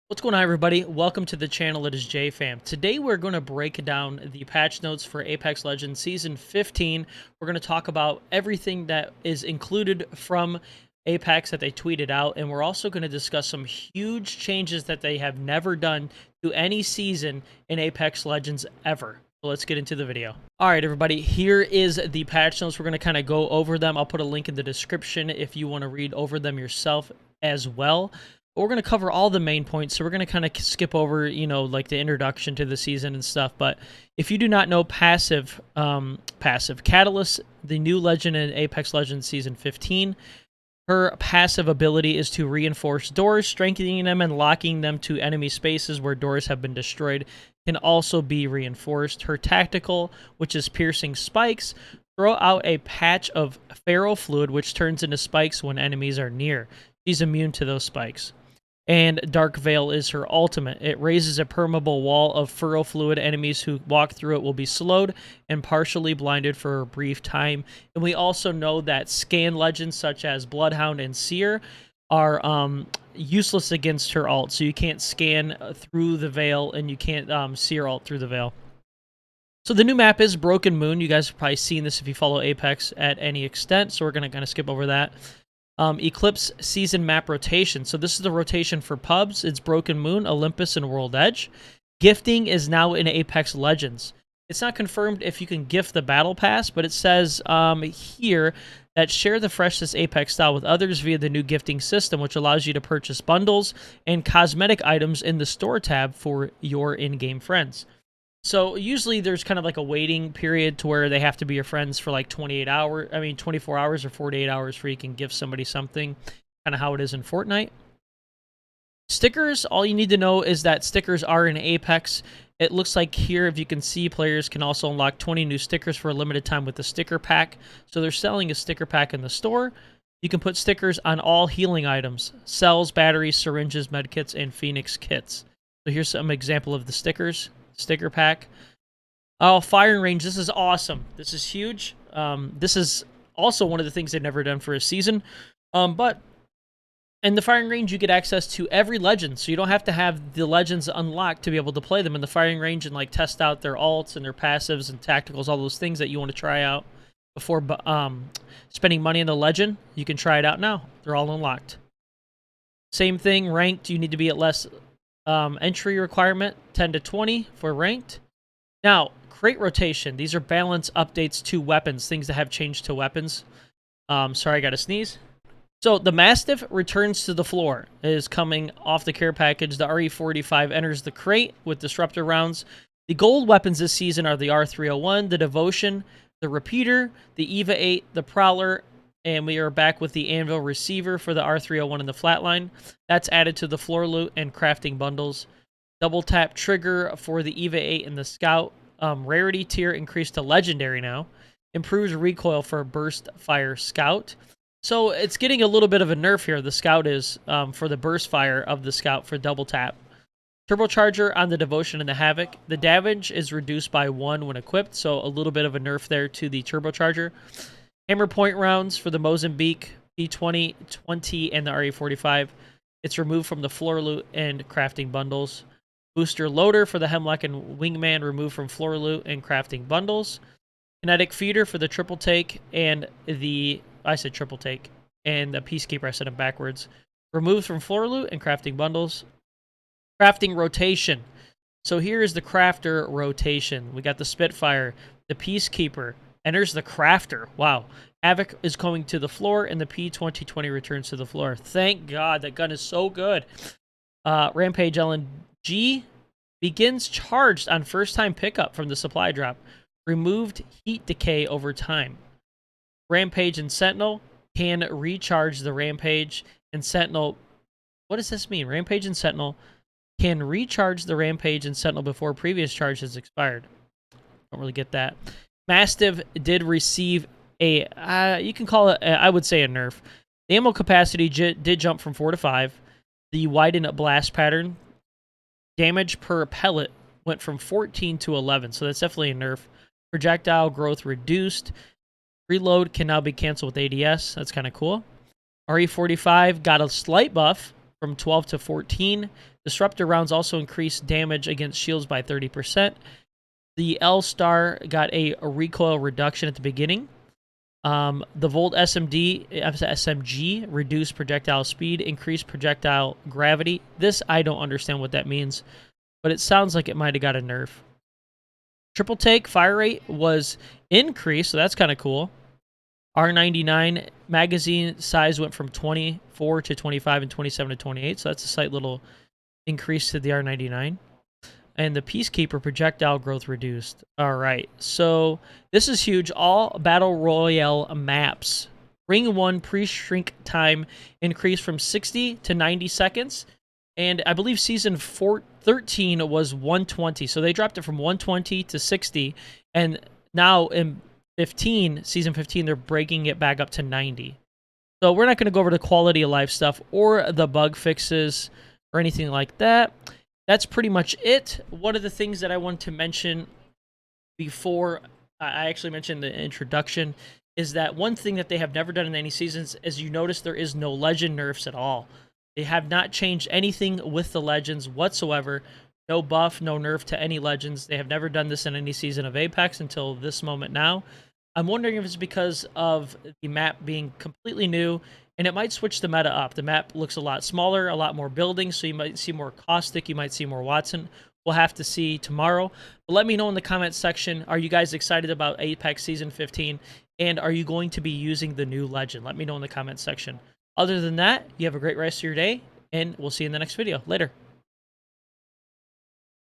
What's going on, everybody? Welcome to the channel. It is JFam. Today we're going to break down the patch notes for Apex Legends Season 15. We're going to talk about everything that is included from Apex that they tweeted out, and we're also going to discuss some huge changes that they have never done to any season in Apex Legends ever. So let's get into the video. All right, everybody, here is the patch notes. We're going to kind of go over them. I'll put a link in the description if you want to read over them yourself as well. We're going to cover all the main points, so we're going to kind of skip over, like the introduction to the season and stuff. But if you do not know passive Catalyst, the new legend in Apex Legends Season 15, her passive ability is to reinforce doors, strengthening them and locking them to enemy spaces where doors have been destroyed, can also be reinforced. Her tactical, which is piercing spikes, throw out a patch of ferrofluid, which turns into spikes when enemies are near. She's immune to those spikes. And Dark Veil is her ultimate. It raises a permeable wall of ferrofluid. Enemies who walk through it will be slowed and partially blinded for a brief time. And we also know that scan legends such as Bloodhound and Seer are useless against her ult. So you can't scan through the veil, and you can't Seer ult through the veil. So the new map is Broken Moon. You guys have probably seen this if you follow Apex at any extent. So we're going to kind of skip over that. Eclipse season map rotation. So this is the rotation for pubs. It's Broken Moon, Olympus, and World Edge. Gifting is now in Apex Legends. It's not confirmed if you can gift the battle pass, but it says here that share the freshness Apex style with others via the new gifting system, which allows you to purchase bundles and cosmetic items in the store tab for your in-game friends. So usually there's kind of like a waiting period to where they have to be your friends for like 24 hours or 48 hours before you can give somebody something, kind of how it is in Fortnite. Stickers, all you need to know is that stickers are in Apex. It looks like here, if you can see, players can also unlock 20 new stickers for a limited time with the sticker pack. So they're selling a sticker pack in the store. You can put stickers on all healing items: cells, batteries, syringes, medkits, and Phoenix kits. So here's some example of the stickers. Sticker pack. Oh, firing range. This is awesome. This is huge. This is also one of the things they've never done for a season. But in the firing range, you get access to every legend, so you don't have to have the legends unlocked to be able to play them in the firing range and like test out their ults and their passives and tacticals, all those things that you want to try out before spending money on the legend. You can try it out now. They're all unlocked. Same thing, ranked. You need to be at less entry requirement 10 to 20 for ranked. Now, crate rotation. These are balance updates to weapons, things that have changed to weapons. Sorry, I got to sneeze. So the Mastiff returns to the floor. It is coming off the care package. The RE45 enters the crate with disruptor rounds. The gold weapons this season are the R301, the Devotion, the Repeater, the EVA 8, the Prowler, and we are back with the Anvil receiver for the R301 and the Flatline. That's added to the floor loot and crafting bundles. Double tap trigger for the EVA 8 and the Scout. Rarity tier increased to Legendary now. Improves recoil for Burst Fire Scout. So it's getting a little bit of a nerf here. The Scout is for the Burst Fire of the Scout for double tap. Turbocharger on the Devotion and the Havoc. The damage is reduced by 1 when equipped, so a little bit of a nerf there to the Turbocharger. Hammer point rounds for the Mozambique, P20, 20, and the RE45. It's removed from the floor loot and crafting bundles. Booster loader for the Hemlock and Wingman, removed from floor loot and crafting bundles. Kinetic feeder for the triple take and the... I said triple take. And the Peacekeeper, I said it backwards. Removed from floor loot and crafting bundles. Crafting rotation. So here is the crafter rotation. We got the Spitfire, the Peacekeeper, enters the Crafter. Wow. Havoc is going to the floor, and the P2020 returns to the floor. Thank God. That gun is so good. Rampage LNG begins charged on first-time pickup from the supply drop. Removed heat decay over time. Rampage and Sentinel can recharge the Rampage, and Sentinel... What does this mean? Rampage and Sentinel can recharge the Rampage and Sentinel before previous charge has expired. Don't really get that. Mastiff did receive a, you can call it, I would say, a nerf. The ammo capacity did jump from 4 to 5. The widened blast pattern. Damage per pellet went from 14 to 11, so that's definitely a nerf. Projectile growth reduced. Reload can now be canceled with ADS. That's kind of cool. RE45 got a slight buff from 12 to 14. Disruptor rounds also increased damage against shields by 30%. The L-Star got a recoil reduction at the beginning. The Volt SMG reduced projectile speed, increased projectile gravity. This, I don't understand what that means, but it sounds like it might have got a nerf. Triple take fire rate was increased, so that's kind of cool. R99 magazine size went from 24 to 25 and 27 to 28, so that's a slight little increase to the R99. And the Peacekeeper projectile growth reduced. All right, so this is huge. All Battle Royale maps. Ring 1 pre-shrink time increased from 60 to 90 seconds. And I believe Season 13 was 120. So they dropped it from 120 to 60. And now in Season 15, they're breaking it back up to 90. So we're not going to go over the quality of life stuff or the bug fixes or anything like that. That's pretty much it. One of the things that I wanted to mention before I actually mentioned the introduction is that one thing that they have never done in any seasons is you notice there is no legend nerfs at all. They have not changed anything with the legends whatsoever. No buff, no nerf to any legends. They have never done this in any season of Apex until this moment now. I'm wondering if it's because of the map being completely new, and it might switch the meta up. The map looks a lot smaller, a lot more buildings, so you might see more Caustic, you might see more Wattson. We'll have to see tomorrow. But let me know in the comments section, are you guys excited about Apex Season 15? And are you going to be using the new legend? Let me know in the comments section. Other than that, you have a great rest of your day, and we'll see you in the next video. Later.